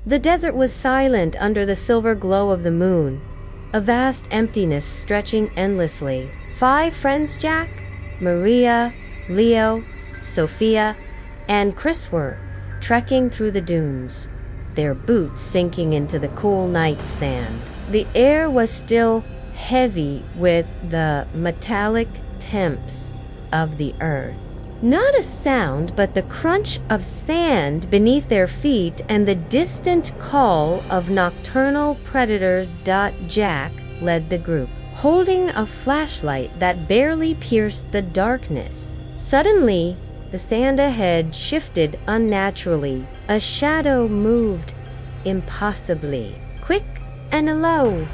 The desert was silent under the silver glow of the moon, a vast emptiness stretching endlessly. 5 friends, Jack, Maria, Leo, Sophia, and Chris were trekking through the dunes, their boots sinking into the cool night sand. The air was still heavy with the metallic temps of the earth. Not a sound but the crunch of sand beneath their feet and the distant call of nocturnal predators. Jack led the group, holding a flashlight that barely pierced the darkness. Suddenly, the sand ahead shifted unnaturally. A shadow moved impossibly. Quick and a low,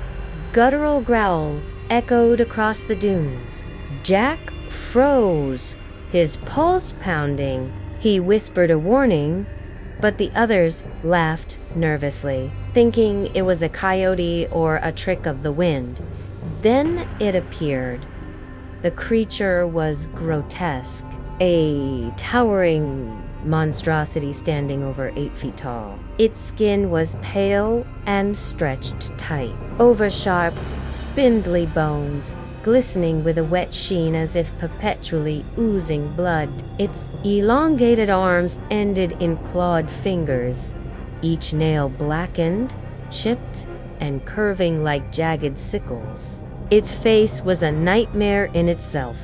guttural growl echoed across the dunes. Jack froze, his pulse pounding. He whispered a warning, but the others laughed nervously, thinking it was a coyote or a trick of the wind. Then it appeared. The creature was grotesque, a towering monstrosity standing over 8 feet tall. Its skin was pale and stretched tight, over sharp, spindly bones, glistening with a wet sheen as if perpetually oozing blood. Its elongated arms ended in clawed fingers, each nail blackened, chipped, and curving like jagged sickles. Its face was a nightmare in itself.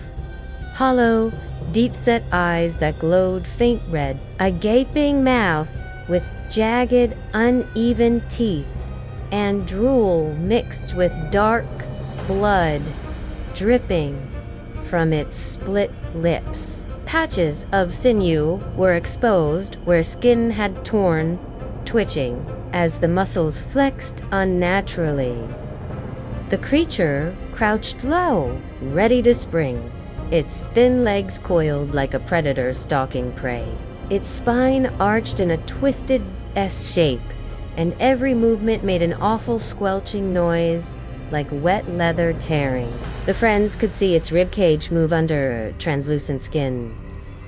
Hollow, deep-set eyes that glowed faint red, a gaping mouth with jagged, uneven teeth, and drool mixed with dark blood dripping from its split lips. Patches of sinew were exposed where skin had torn, twitching as the muscles flexed unnaturally. The creature crouched low, ready to spring, its thin legs coiled like a predator stalking prey. Its spine arched in a twisted S shape, and every movement made an awful squelching noise like wet leather tearing. The friends could see its ribcage move under translucent skin,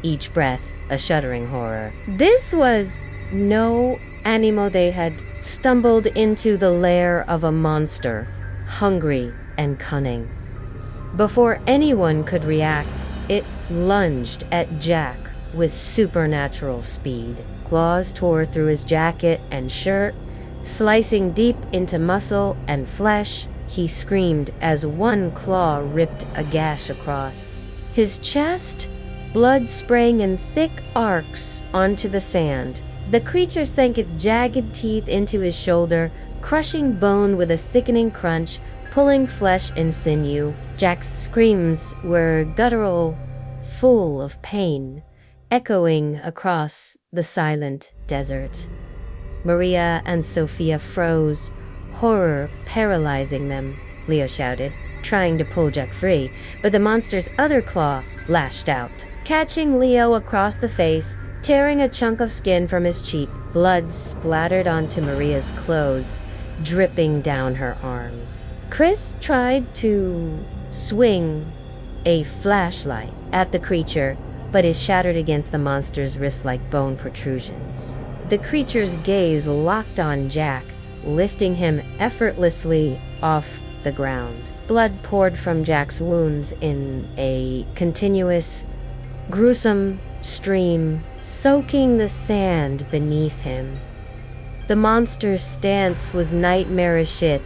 each breath a shuddering horror. This was no animal. They had stumbled into the lair of a monster, hungry and cunning. Before anyone could react, it lunged at Jack with supernatural speed. Claws tore through his jacket and shirt, slicing deep into muscle and flesh. He screamed as one claw ripped a gash across his chest, blood spraying in thick arcs onto the sand. The creature sank its jagged teeth into his shoulder, crushing bone with a sickening crunch, pulling flesh and sinew. Jack's screams were guttural, full of pain, echoing across the silent desert. Maria and Sophia froze, horror paralyzing them. Leo shouted, trying to pull Jack free, but the monster's other claw lashed out, catching Leo across the face, tearing a chunk of skin from his cheek. Blood splattered onto Maria's clothes, dripping down her arms. Chris tried to swing a flashlight at the creature, but it shattered against the monster's wrist like bone protrusions. The creature's gaze locked on Jack, lifting him effortlessly off the ground. Blood poured from Jack's wounds in a continuous, gruesome stream, soaking the sand beneath him. The monster's stance was nightmarish. It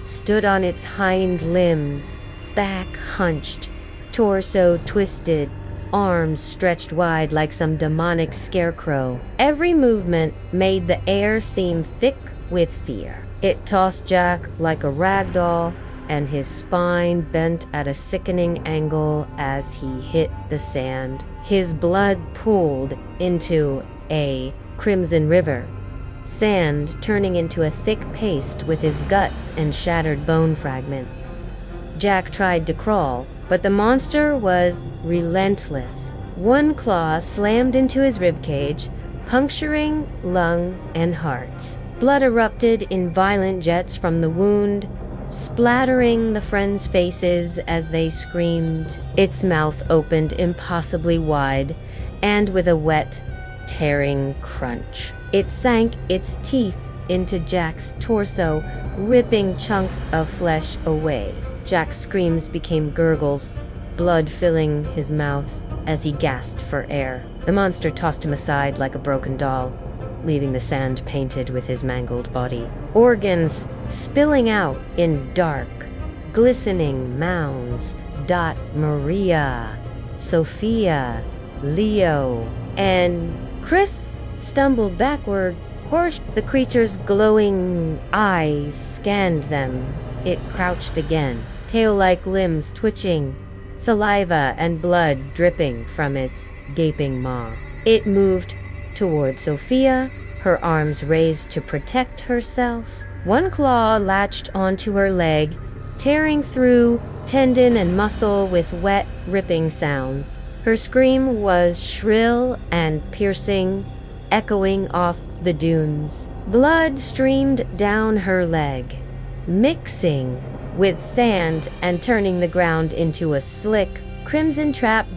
stood on its hind limbs, back hunched, torso twisted, arms stretched wide like some demonic scarecrow. Every movement made the air seem thick with fear. It tossed Jack like a rag doll, and his spine bent at a sickening angle as he hit the sand. His blood pooled into a crimson river, sand turning into a thick paste with his guts and shattered bone fragments. Jack tried to crawl, but the monster was relentless. One claw slammed into his ribcage, puncturing lung and heart. Blood erupted in violent jets from the wound, splattering the friends' faces as they screamed. Its mouth opened impossibly wide, and with a wet, tearing crunch, it sank its teeth into Jack's torso, ripping chunks of flesh away. Jack's screams became gurgles, blood filling his mouth as he gasped for air. The monster tossed him aside like a broken doll, leaving the sand painted with his mangled body. Organs spilling out in dark, glistening mounds. Maria, Sophia, Leo, and Chris stumbled backward. The creature's glowing eyes scanned them. It crouched again, tail-like limbs twitching, saliva and blood dripping from its gaping maw. It moved toward Sophia, her arms raised to protect herself. One claw latched onto her leg, tearing through tendon and muscle with wet, ripping sounds. Her scream was shrill and piercing, echoing off the dunes. Blood streamed down her leg, mixing with sand and turning the ground into a slick, crimson trap.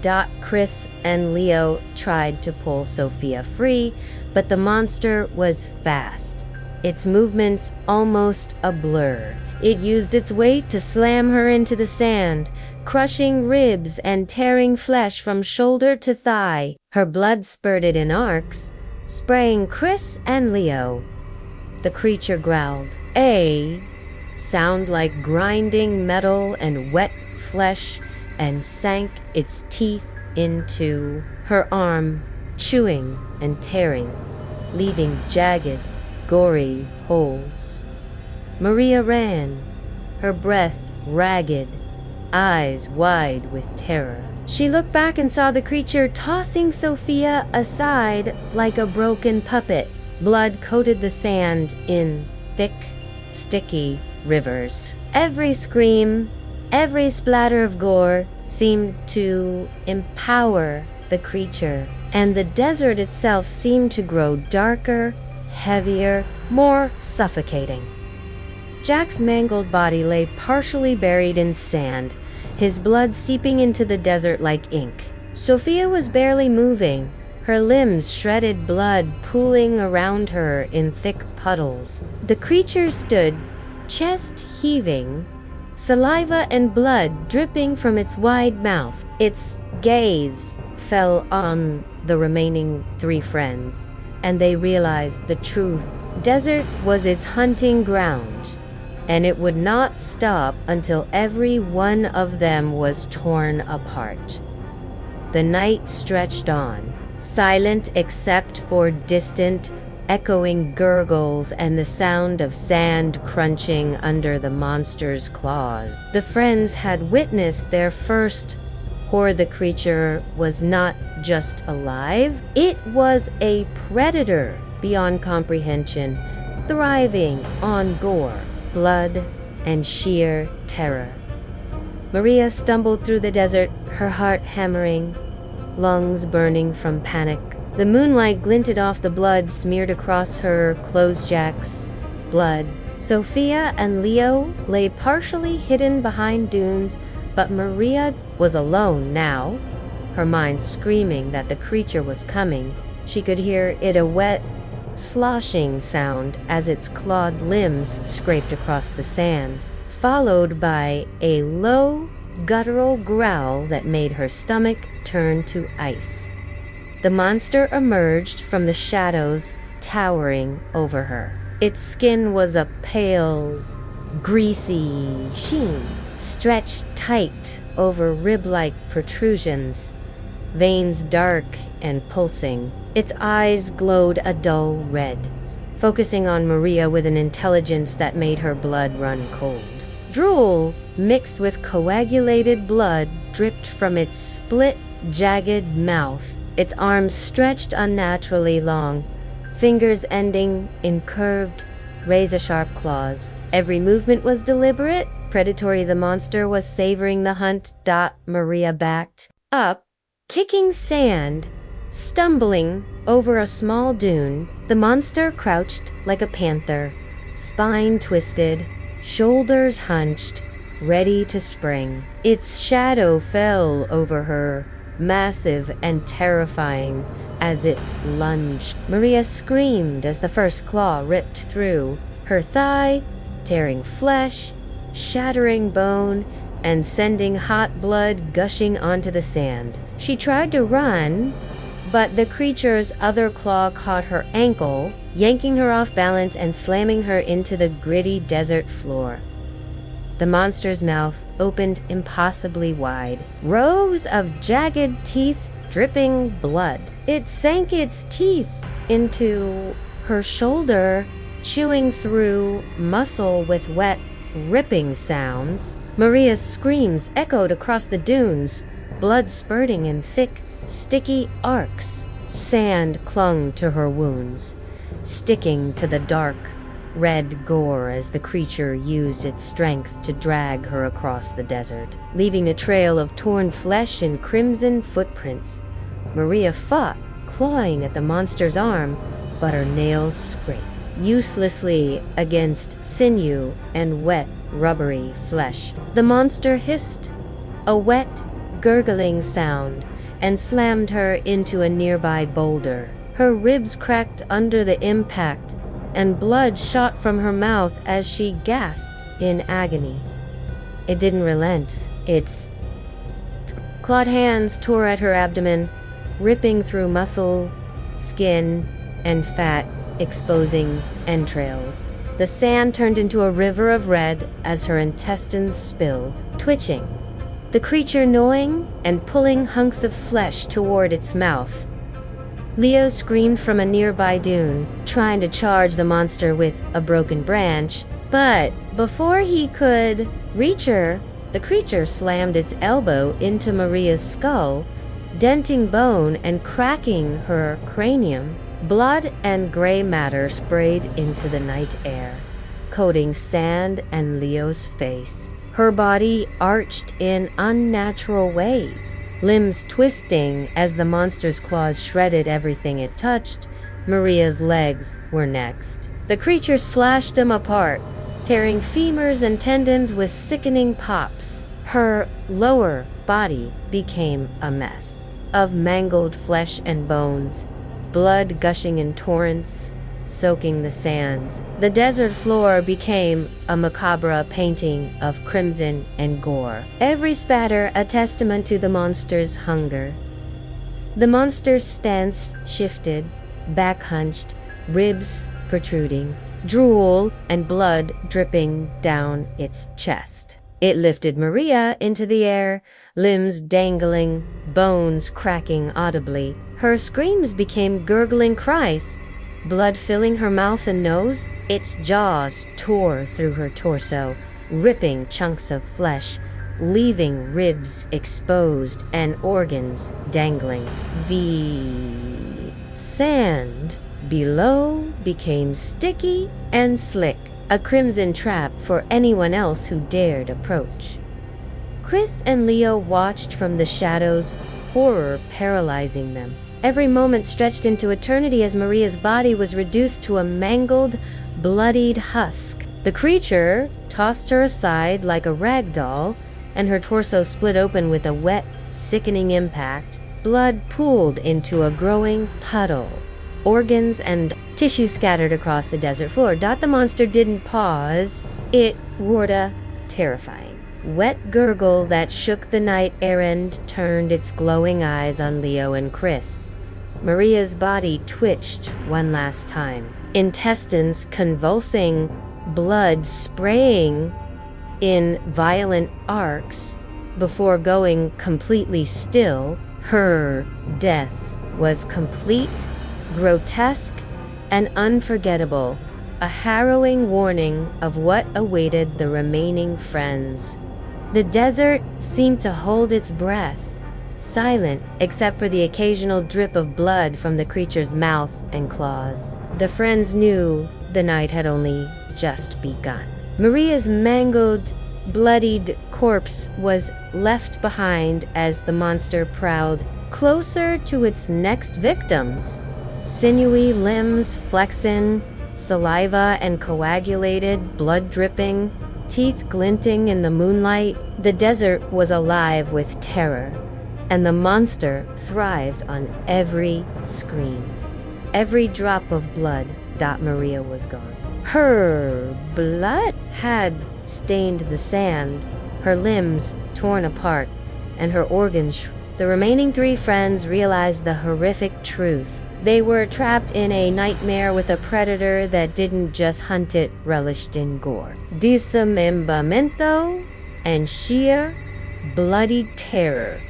Chris and Leo tried to pull Sophia free, but the monster was fast, its movements almost a blur. It used its weight to slam her into the sand, crushing ribs and tearing flesh from shoulder to thigh. Her blood spurted in arcs, spraying Chris and Leo. The creature growled, a sound like grinding metal and wet flesh, and sank its teeth into her arm, chewing and tearing, leaving jagged, gory holes. Maria ran, her breath ragged, eyes wide with terror. She looked back and saw the creature tossing Sophia aside like a broken puppet. Blood coated the sand in thick, sticky rivers. Every scream, every splatter of gore seemed to empower the creature, and the desert itself seemed to grow darker, heavier, more suffocating. Jack's mangled body lay partially buried in sand, his blood seeping into the desert like ink. Sophia was barely moving, her limbs shredded blood pooling around her in thick puddles. The creature stood, chest heaving, saliva and blood dripping from its wide mouth. Its gaze fell on the remaining three friends, and they realized the truth. Desert was its hunting ground, and it would not stop until every one of them was torn apart. The night stretched on, silent except for distant, echoing gurgles and the sound of sand crunching under the monster's claws. The friends had witnessed their first horror. The creature was not just alive, it was a predator beyond comprehension, thriving on gore, blood, and sheer terror. Maria stumbled through the desert, her heart hammering, lungs burning from panic. The moonlight glinted off the blood smeared across her clothes. Jack's blood. Sophia and Leo lay partially hidden behind dunes, but Maria was alone now, her mind screaming that the creature was coming. She could hear it, a wet, sloshing sound as its clawed limbs scraped across the sand, followed by a low, guttural growl that made her stomach turn to ice. The monster emerged from the shadows, towering over her. Its skin was a pale, greasy sheen, stretched tight over rib-like protrusions, veins dark and pulsing. Its eyes glowed a dull red, focusing on Maria with an intelligence that made her blood run cold. Drool, mixed with coagulated blood, dripped from its split, jagged mouth. Its arms stretched unnaturally long, fingers ending in curved, razor-sharp claws. Every movement was deliberate, predatory. The monster was savoring the hunt. Maria backed up, kicking sand, stumbling over a small dune. The monster crouched like a panther, spine twisted, shoulders hunched, ready to spring. Its shadow fell over her, massive and terrifying, as it lunged. Maria screamed as the first claw ripped through her thigh, tearing flesh, shattering bone, and sending hot blood gushing onto the sand. She tried to run, but the creature's other claw caught her ankle, yanking her off balance and slamming her into the gritty desert floor. The monster's mouth opened impossibly wide, rows of jagged teeth dripping blood. It sank its teeth into her shoulder, chewing through muscle with wet, ripping sounds. Maria's screams echoed across the dunes, blood spurting in thick, sticky arcs. Sand clung to her wounds, sticking to the dark, red gore as the creature used its strength to drag her across the desert, leaving a trail of torn flesh and crimson footprints. Maria fought, clawing at the monster's arm, but her nails scraped uselessly against sinew and wet, rubbery flesh. The monster hissed, a wet, gurgling sound, and slammed her into a nearby boulder. Her ribs cracked under the impact, and blood shot from her mouth as she gasped in agony. It didn't relent. Its clawed hands tore at her abdomen, ripping through muscle, skin, and fat, exposing entrails. The sand turned into a river of red as her intestines spilled, twitching, the creature gnawing and pulling hunks of flesh toward its mouth. Leo screamed from a nearby dune, trying to charge the monster with a broken branch, but before he could reach her, the creature slammed its elbow into Maria's skull, denting bone and cracking her cranium. Blood and gray matter sprayed into the night air, coating sand and Leo's face. Her body arched in unnatural ways, limbs twisting as the monster's claws shredded everything it touched. Maria's legs were next. The creature slashed them apart, tearing femurs and tendons with sickening pops. Her lower body became a mess of mangled flesh and bones, blood gushing in torrents, soaking the sands. The desert floor became a macabre painting of crimson and gore, every spatter a testament to the monster's hunger. The monster's stance shifted, back hunched, ribs protruding, drool and blood dripping down its chest. It lifted Maria into the air, limbs dangling, bones cracking audibly. Her screams became gurgling cries, blood filling her mouth and nose. Its jaws tore through her torso, ripping chunks of flesh, leaving ribs exposed and organs dangling. The sand below became sticky and slick, a crimson trap for anyone else who dared approach. Chris and Leo watched from the shadows, horror paralyzing them. Every moment stretched into eternity as Maria's body was reduced to a mangled, bloodied husk. The creature tossed her aside like a rag doll, and her torso split open with a wet, sickening impact. Blood pooled into a growing puddle. Organs and tissue scattered across the desert floor. The monster didn't pause. It roared a terrifying wet gurgle that shook the night air and turned its glowing eyes on Leo and Chris. Maria's body twitched one last time, intestines convulsing, blood spraying in violent arcs before going completely still. Her death was complete, grotesque, and unforgettable, a harrowing warning of what awaited the remaining friends. The desert seemed to hold its breath, silent except for the occasional drip of blood from the creature's mouth and claws. The friends knew the night had only just begun. Maria's mangled, bloodied corpse was left behind as the monster prowled closer to its next victims. Sinewy limbs flexing, saliva and coagulated blood dripping, teeth glinting in the moonlight. The desert was alive with terror, and the monster thrived on every scream. Every drop of blood, Maria was gone. Her blood had stained the sand, her limbs torn apart, and her organs. The remaining three friends realized the horrific truth. They were trapped in a nightmare with a predator that didn't just hunt, it relished in gore, dismemberment, and sheer, bloody terror.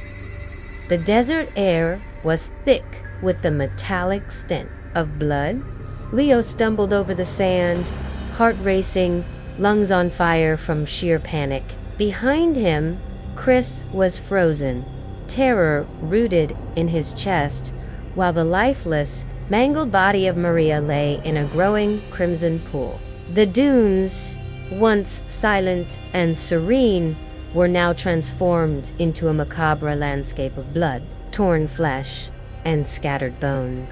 The desert air was thick with the metallic stench of blood. Leo stumbled over the sand, heart racing, lungs on fire from sheer panic. Behind him, Chris was frozen, terror rooted in his chest, while the lifeless, mangled body of Maria lay in a growing crimson pool. The dunes, once silent and serene, were now transformed into a macabre landscape of blood, torn flesh, and scattered bones.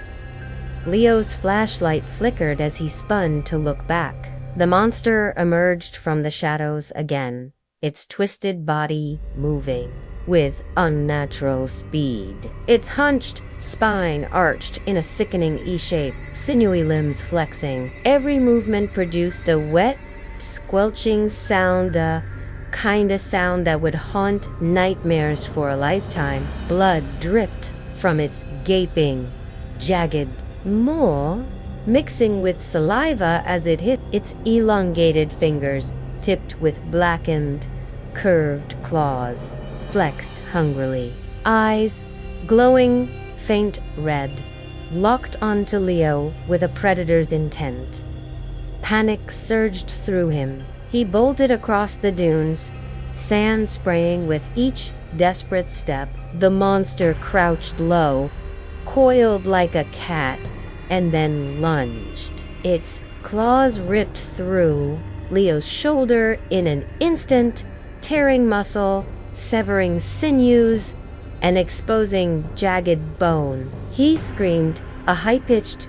Leo's flashlight flickered as he spun to look back. The monster emerged from the shadows again, its twisted body moving with unnatural speed. Its hunched spine arched in a sickening E-shape, sinewy limbs flexing. Every movement produced a wet, squelching sound, a kind of sound that would haunt nightmares for a lifetime. Blood dripped from its gaping, jagged maw, mixing with saliva as it hit its elongated fingers, tipped with blackened, curved claws, flexed hungrily. Eyes, glowing faint red, locked onto Leo with a predator's intent. Panic surged through him. He bolted across the dunes, sand spraying with each desperate step. The monster crouched low, coiled like a cat, and then lunged. Its claws ripped through Leo's shoulder in an instant, tearing muscle, severing sinews, and exposing jagged bone. He screamed, a high-pitched,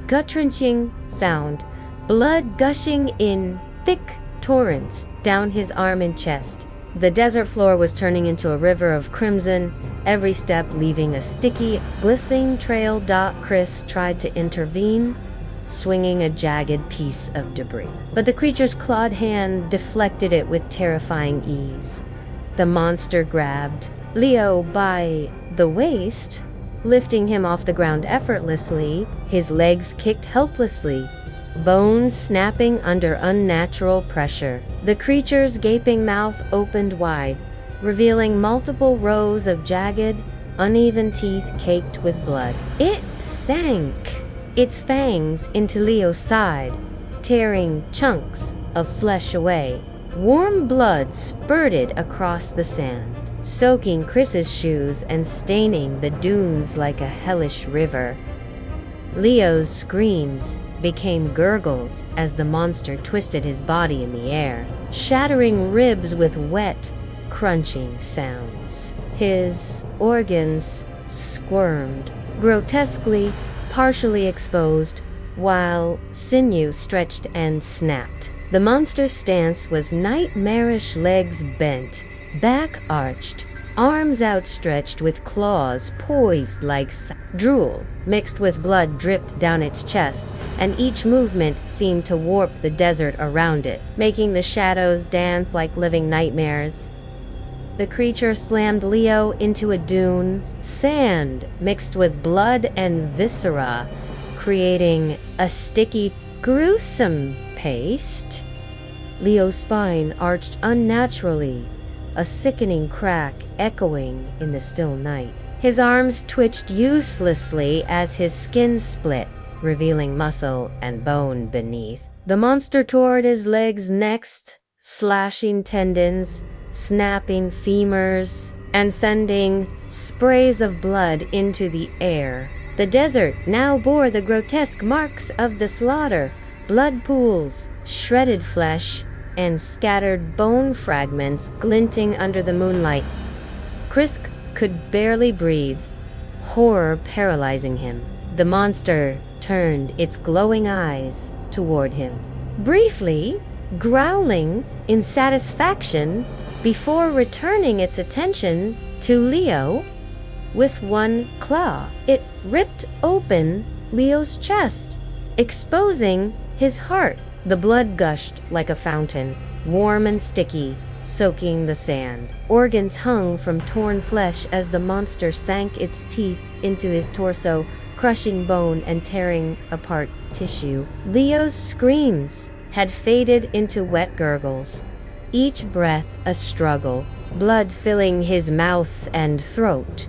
gut-wrenching sound, blood gushing in thick torrents down his arm and chest. The desert floor was turning into a river of crimson, every step leaving a sticky, glistening trail. Chris tried to intervene, swinging a jagged piece of debris, but the creature's clawed hand deflected it with terrifying ease. The monster grabbed Leo by the waist, lifting him off the ground effortlessly. His legs kicked helplessly, bones snapping under unnatural pressure. The creature's gaping mouth opened wide, revealing multiple rows of jagged, uneven teeth caked with blood. It sank its fangs into Leo's side, tearing chunks of flesh away. Warm blood spurted across the sand, soaking Chris's shoes and staining the dunes like a hellish river. Leo's screams became gurgles as the monster twisted his body in the air, shattering ribs with wet, crunching sounds. His organs squirmed, grotesquely, partially exposed, while sinew stretched and snapped. The monster's stance was nightmarish, legs bent, back arched, arms outstretched with claws poised like drool mixed with blood dripped down its chest, and each movement seemed to warp the desert around it, making the shadows dance like living nightmares. The creature slammed Leo into a dune, sand mixed with blood and viscera, creating a sticky, gruesome paste. Leo's spine arched unnaturally, a sickening crack echoing in the still night. His arms twitched uselessly as his skin split, revealing muscle and bone beneath. The monster tore at his legs next, slashing tendons, snapping femurs, and sending sprays of blood into the air. The desert now bore the grotesque marks of the slaughter: blood pools, shredded flesh, and scattered bone fragments glinting under the moonlight. Chris could barely breathe, horror paralyzing him. The monster turned its glowing eyes toward him, briefly growling in satisfaction before returning its attention to Leo. With one claw, it ripped open Leo's chest, exposing his heart. The blood gushed like a fountain, warm and sticky, soaking the sand. Organs hung from torn flesh as the monster sank its teeth into his torso, crushing bone and tearing apart tissue. Leo's screams had faded into wet gurgles, each breath a struggle, blood filling his mouth and throat.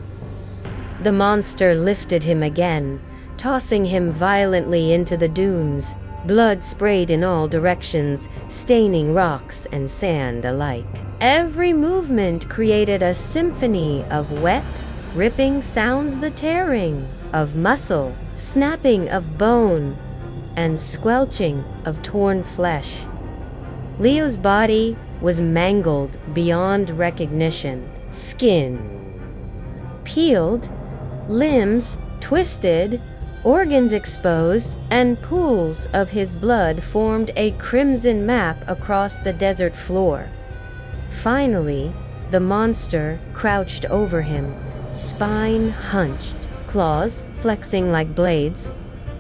The monster lifted him again, tossing him violently into the dunes. Blood sprayed in all directions, staining rocks and sand alike. Every movement created a symphony of wet, ripping sounds, the tearing of muscle, snapping of bone, and squelching of torn flesh. Leo's body was mangled beyond recognition. Skin peeled, limbs twisted, organs exposed, and pools of his blood formed a crimson map across the desert floor. Finally, the monster crouched over him, spine hunched, claws flexing like blades,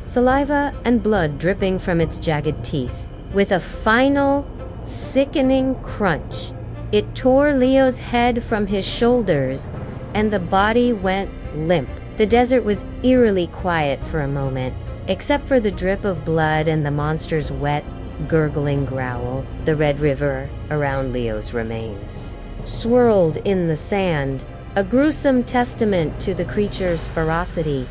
saliva and blood dripping from its jagged teeth. With a final, sickening crunch, it tore Leo's head from his shoulders, and the body went limp. The desert was eerily quiet for a moment, except for the drip of blood and the monster's wet, gurgling growl. The red river around Leo's remains swirled in the sand, a gruesome testament to the creature's ferocity.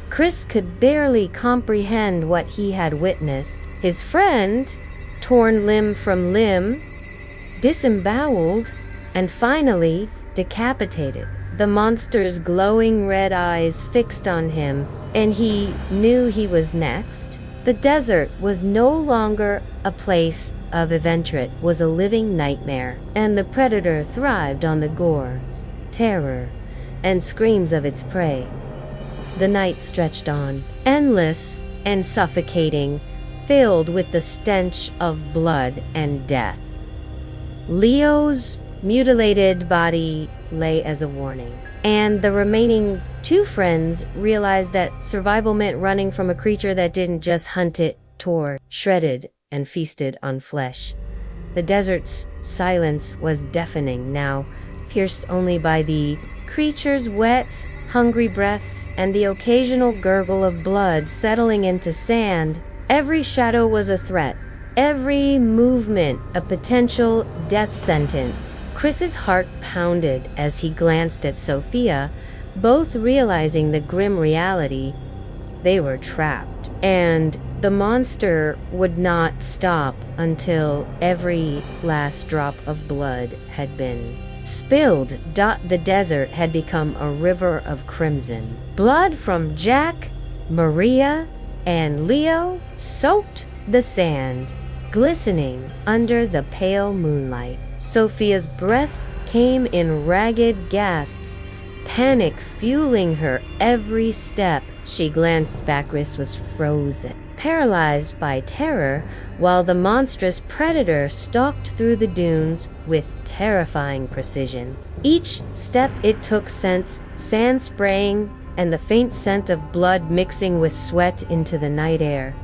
Chris could barely comprehend what he had witnessed. His friend, torn limb from limb, disemboweled, and finally decapitated. The monster's glowing red eyes fixed on him, and he knew he was next. The desert was no longer a place of adventure, it was a living nightmare, and the predator thrived on the gore, terror, and screams of its prey. The night stretched on, endless and suffocating, filled with the stench of blood and death. Leo's mutilated body lay as a warning, and the remaining two friends realized that survival meant running from a creature that didn't just hunt, it tore, shredded, and feasted on flesh. The desert's silence was deafening now, pierced only by the creature's wet, hungry breaths and the occasional gurgle of blood settling into sand. Every shadow was a threat, every movement a potential death sentence. Chris's heart pounded as he glanced at Sophia, both realizing the grim reality. They were trapped, and the monster would not stop until every last drop of blood had been spilled. The desert had become a river of crimson. Blood from Jack, Maria, and Leo soaked the sand, glistening under the pale moonlight. Sophia's breaths came in ragged gasps, panic fueling her every step. She glanced back. Chris was frozen, paralyzed by terror, while the monstrous predator stalked through the dunes with terrifying precision. Each step it took sent sand spraying and the faint scent of blood mixing with sweat into the night air.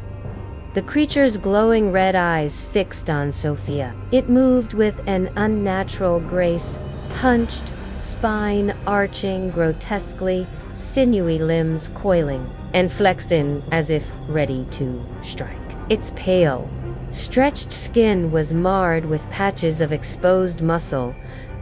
The creature's glowing red eyes fixed on Sophia. It moved with an unnatural grace, hunched, spine arching grotesquely, sinewy limbs coiling and flexing as if ready to strike. Its pale, stretched skin was marred with patches of exposed muscle,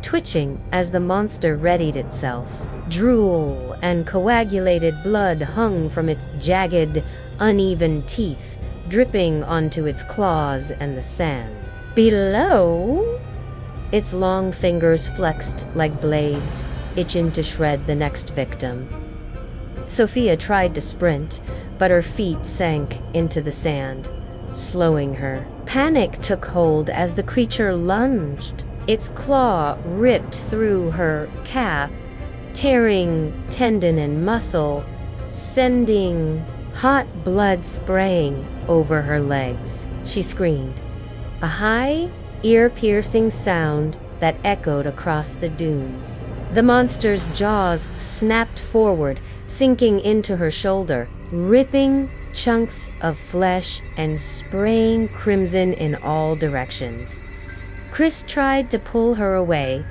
twitching as the monster readied itself. Drool and coagulated blood hung from its jagged, uneven teeth, dripping onto its claws and the sand. Below, its long fingers flexed like blades, itching to shred the next victim. Sophia tried to sprint, but her feet sank into the sand, slowing her. Panic took hold as the creature lunged. Its claw ripped through her calf, tearing tendon and muscle, sending hot blood spraying over her legs. She screamed. A high, ear-piercing sound that echoed across the dunes. The monster's jaws snapped forward, sinking into her shoulder, ripping chunks of flesh and spraying crimson in all directions. Chris tried to pull her away,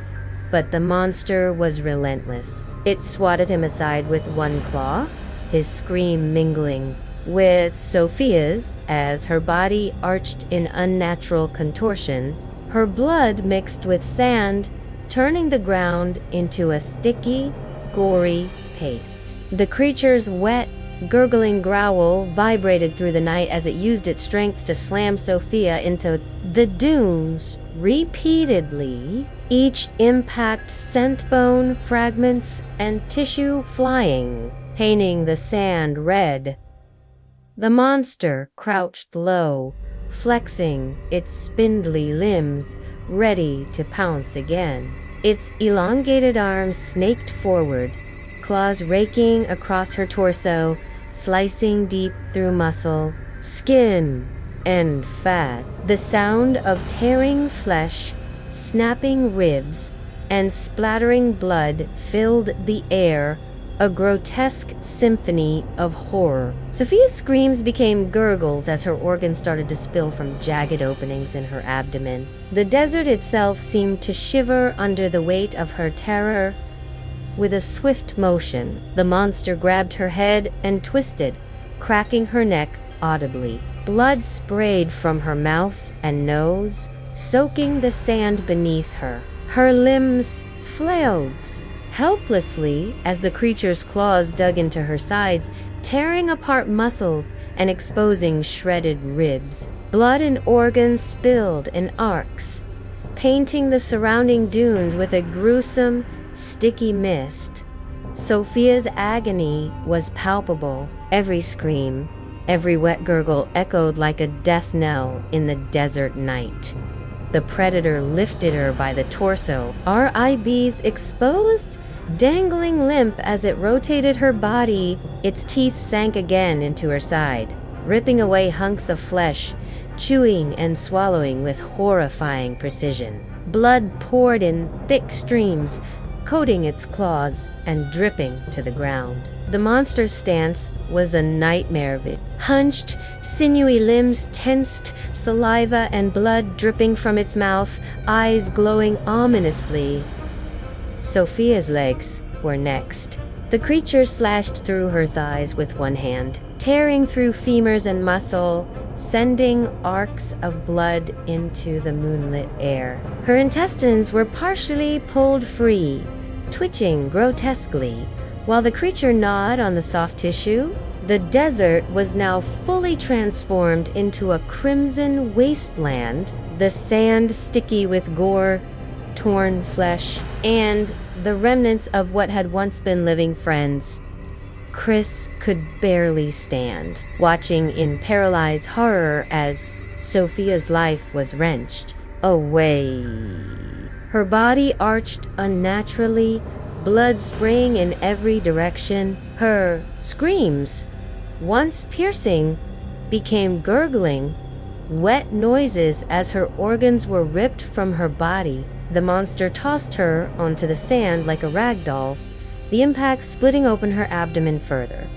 but the monster was relentless. It swatted him aside with one claw, his scream mingling with Sophia's as her body arched in unnatural contortions, her blood mixed with sand, turning the ground into a sticky, gory paste. The creature's wet, gurgling growl vibrated through the night as it used its strength to slam Sophia into the dunes repeatedly, each impact sent bone fragments and tissue flying, painting the sand red. The monster crouched low, flexing its spindly limbs, ready to pounce again. Its elongated arms snaked forward, claws raking across her torso, slicing deep through muscle, skin, and fat. The sound of tearing flesh, snapping ribs, and splattering blood filled the air, a grotesque symphony of horror. Sophia's screams became gurgles as her organs started to spill from jagged openings in her abdomen. The desert itself seemed to shiver under the weight of her terror. With a swift motion, the monster grabbed her head and twisted, cracking her neck audibly. Blood sprayed from her mouth and nose, soaking the sand beneath her. Her limbs flailed helplessly as the creature's claws dug into her sides, tearing apart muscles and exposing shredded ribs. Blood and organs spilled in arcs, painting the surrounding dunes with a gruesome, sticky mist. Sophia's agony was palpable. Every scream, every wet gurgle echoed like a death knell in the desert night. The predator lifted her by the torso, ribs exposed, dangling limp as it rotated her body. Its teeth sank again into her side, ripping away hunks of flesh, chewing and swallowing with horrifying precision. Blood poured in thick streams, coating its claws and dripping to the ground. The monster's stance was a nightmare. Hunched, sinewy limbs tensed, saliva and blood dripping from its mouth, eyes glowing ominously. Sophia's legs were next. The creature slashed through her thighs with one hand, tearing through femurs and muscle, sending arcs of blood into the moonlit air. Her intestines were partially pulled free, twitching grotesquely, while the creature gnawed on the soft tissue. The desert was now fully transformed into a crimson wasteland, the sand sticky with gore, torn flesh, and the remnants of what had once been living friends. Chris could barely stand, watching in paralyzed horror as Sophia's life was wrenched away. Her body arched unnaturally, blood spraying in every direction. Her screams, once piercing, became gurgling, wet noises as her organs were ripped from her body. The monster tossed her onto the sand like a rag doll, the impact splitting open her abdomen further.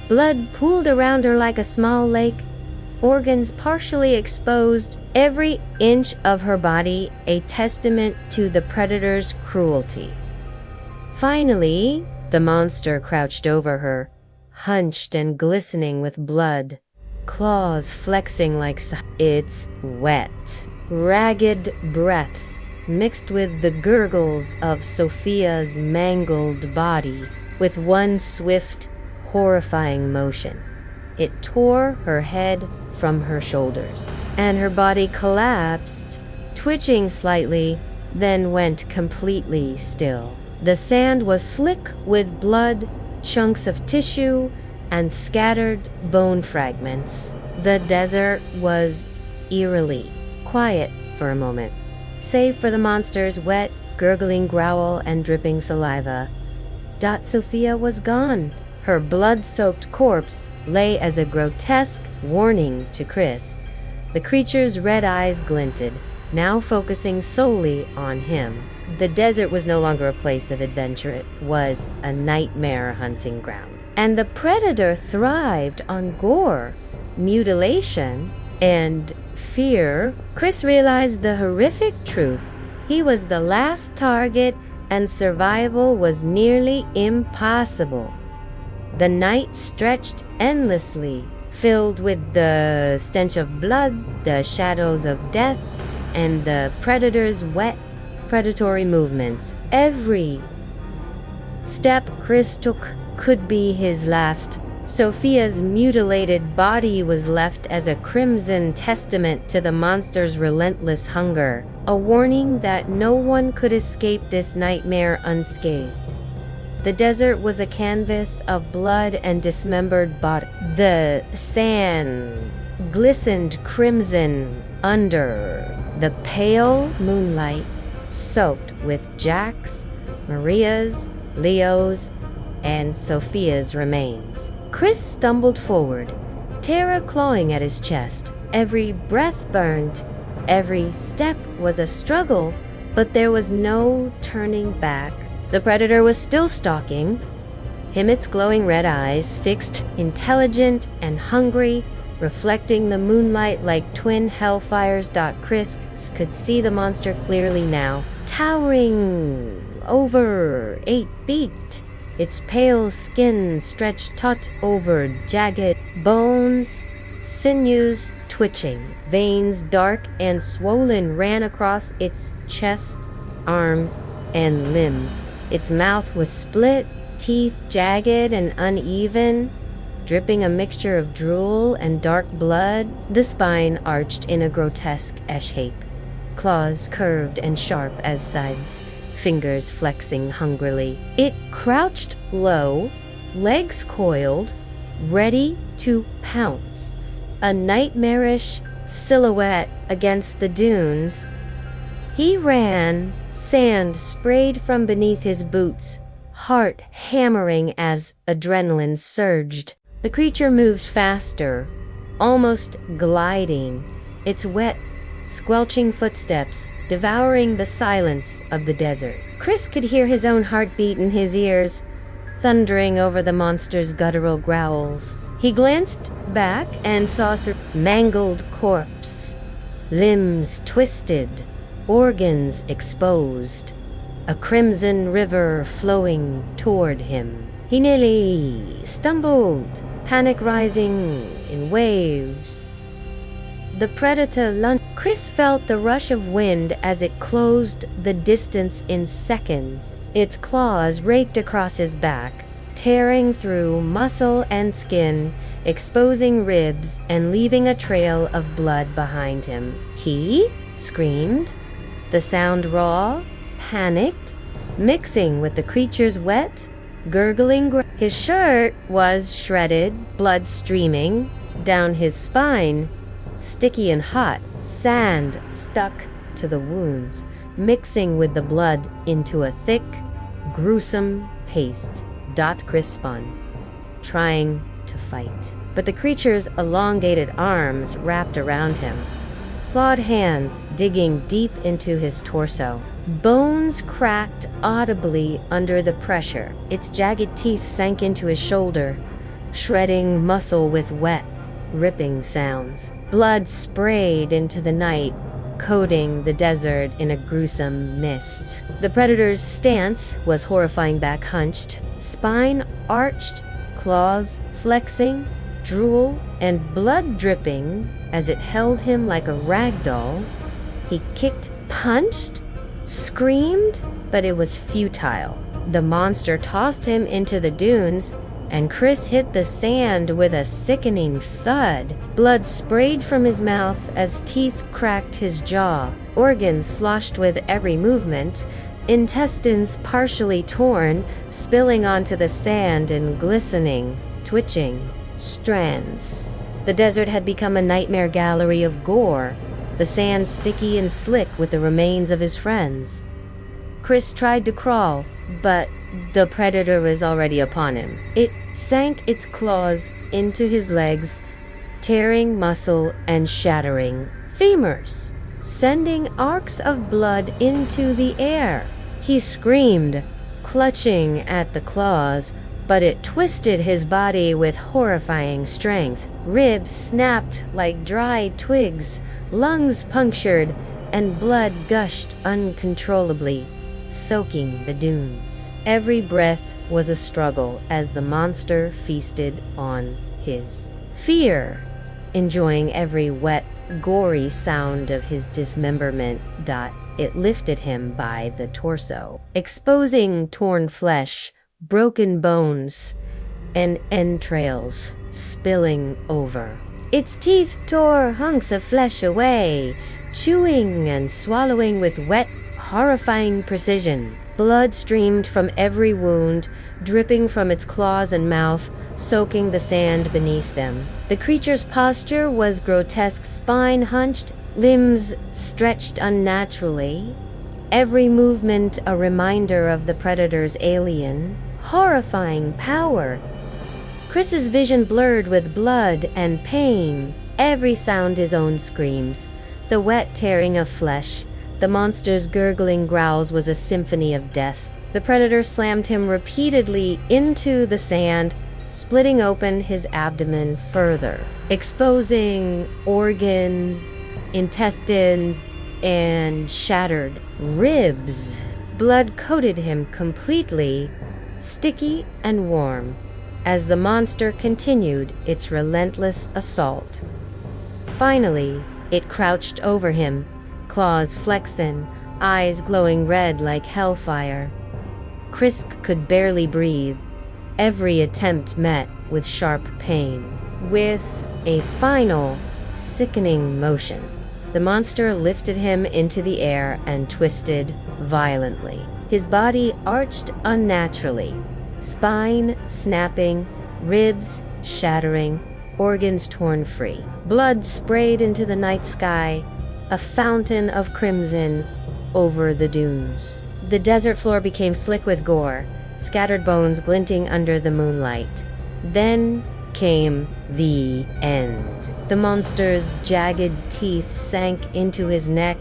Blood pooled around her like a small lake, organs partially exposed, every inch of her body a testament to the predator's cruelty. Finally, the monster crouched over her, hunched and glistening with blood, claws flexing like its wet, ragged breaths mixed with the gurgles of Sophia's mangled body. With one swift, horrifying motion, it tore her head from her shoulders, and her body collapsed, twitching slightly, then went completely still. The sand was slick with blood, chunks of tissue, and scattered bone fragments. The desert was eerily quiet for a moment, save for the monster's wet, gurgling growl and dripping saliva. Sophia was gone. Her blood-soaked corpse lay as a grotesque warning to Chris. The creature's red eyes glinted, now focusing solely on him. The desert was no longer a place of adventure, it was a nightmare hunting ground. And the predator thrived on gore, mutilation, and fear. Chris realized the horrific truth. He was the last target, and survival was nearly impossible. The night stretched endlessly, filled with the stench of blood, the shadows of death, and the predator's wet, predatory movements. Every step Chris took could be his last. Sophia's mutilated body was left as a crimson testament to the monster's relentless hunger, a warning that no one could escape this nightmare unscathed. The desert was a canvas of blood and dismembered bodies. The sand glistened crimson under the pale moonlight, soaked with Jack's, Maria's, Leo's, and Sophia's remains. Chris stumbled forward, terror clawing at his chest. Every breath burned, every step was a struggle, but there was no turning back. The predator was still stalking, its glowing red eyes fixed, intelligent and hungry, reflecting the moonlight like twin hellfires. Chris could see the monster clearly now, towering over 8 feet. Its pale skin stretched taut over jagged bones, sinews twitching. Veins dark and swollen ran across its chest, arms, and limbs. Its mouth was split, teeth jagged and uneven, dripping a mixture of drool and dark blood. The spine arched in a grotesque S-shape, claws curved and sharp as sides, fingers flexing hungrily. It crouched low, legs coiled, ready to pounce, a nightmarish silhouette against the dunes. He ran, sand sprayed from beneath his boots, heart hammering as adrenaline surged. The creature moved faster, almost gliding, its wet, squelching footsteps devouring the silence of the desert. Chris could hear his own heartbeat in his ears, thundering over the monster's guttural growls. He glanced back and saw a mangled corpse, limbs twisted, organs exposed, a crimson river flowing toward him. He nearly stumbled, panic rising in waves. The predator lunged. Chris felt the rush of wind as it closed the distance in seconds. Its claws raked across his back, tearing through muscle and skin, exposing ribs and leaving a trail of blood behind him. He screamed, the sound raw, panicked, mixing with the creature's wet, gurgling. His shirt was shredded, blood streaming down his spine, sticky and hot. Sand stuck to the wounds, mixing with the blood into a thick, gruesome paste. Chris spun, trying to fight, but the creature's elongated arms wrapped around him, clawed hands digging deep into his torso. Bones cracked audibly under the pressure. Its jagged teeth sank into his shoulder, shredding muscle with wet, ripping sounds. Blood sprayed into the night, coating the desert in a gruesome mist. The predator's stance was horrifying, back hunched, spine arched, claws flexing, drool and blood dripping as it held him like a rag doll. He kicked, punched, screamed, but it was futile. The monster tossed him into the dunes, and Chris hit the sand with a sickening thud. Blood sprayed from his mouth as teeth cracked his jaw, organs sloshed with every movement, intestines partially torn, spilling onto the sand and glistening, twitching strands. The desert had become a nightmare gallery of gore, the sand sticky and slick with the remains of his friends. Chris tried to crawl, but the predator was already upon him. It sank its claws into his legs, tearing muscle and shattering femurs. sending arcs of blood into the air. He screamed, clutching at the claws, but it twisted his body with horrifying strength. Ribs snapped like dry twigs, lungs punctured, and blood gushed uncontrollably, soaking the dunes. Every breath was a struggle as the monster feasted on his fear, enjoying every wet, gory sound of his dismemberment. It lifted him by the torso, exposing torn flesh, broken bones, and entrails spilling over. Its teeth tore hunks of flesh away, chewing and swallowing with wet, horrifying precision. Blood streamed from every wound, dripping from its claws and mouth, soaking the sand beneath them. The creature's posture was grotesque, spine hunched, limbs stretched unnaturally, every movement a reminder of the predator's alien, horrifying power. Chris's vision blurred with blood and pain, every sound his own screams, the wet tearing of flesh. The monster's gurgling growls was a symphony of death. The predator slammed him repeatedly into the sand, splitting open his abdomen further, exposing organs, intestines, and shattered ribs. Blood coated him completely, sticky and warm, as the monster continued its relentless assault. Finally, it crouched over him, claws flexing, eyes glowing red like hellfire. Chris could barely breathe, every attempt met with sharp pain. With a final, sickening motion, the monster lifted him into the air and twisted violently. His body arched unnaturally, spine snapping, ribs shattering, organs torn free. Blood sprayed into the night sky, a fountain of crimson over the dunes. The desert floor became slick with gore, scattered bones glinting under the moonlight. Then came the end. The monster's jagged teeth sank into his neck,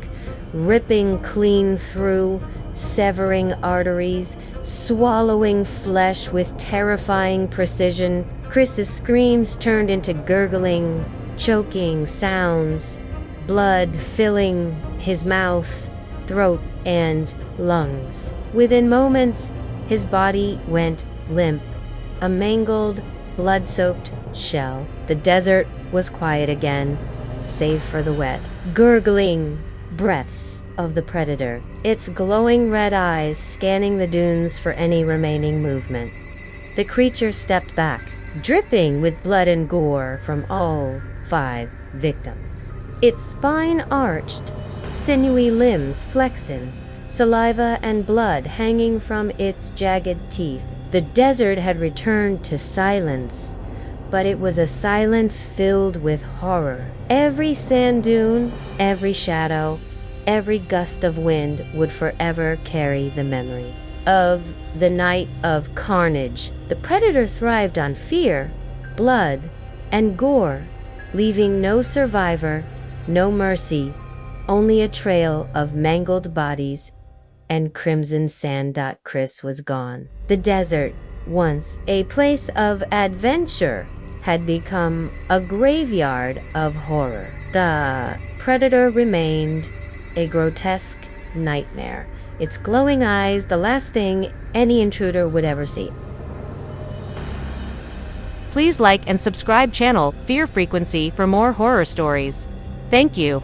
ripping clean through, severing arteries, swallowing flesh with terrifying precision. Chris's screams turned into gurgling, choking sounds, blood filling his mouth, throat, and lungs. Within moments, his body went limp, a mangled, blood-soaked shell. The desert was quiet again, save for the wet, gurgling breaths of the predator, its glowing red eyes scanning the dunes for any remaining movement. The creature stepped back, dripping with blood and gore from all 5 victims. Its spine arched, sinewy limbs flexing, saliva and blood hanging from its jagged teeth. The desert had returned to silence, but it was a silence filled with horror. Every sand dune, every shadow, every gust of wind would forever carry the memory of the night of carnage. The predator thrived on fear, blood, and gore, leaving no survivor, no mercy, only a trail of mangled bodies and crimson sand. Chris was gone. The desert, once a place of adventure, had become a graveyard of horror. The predator remained a grotesque nightmare, its glowing eyes the last thing any intruder would ever see. Please like and subscribe channel Fear Frequency for more horror stories. Thank you.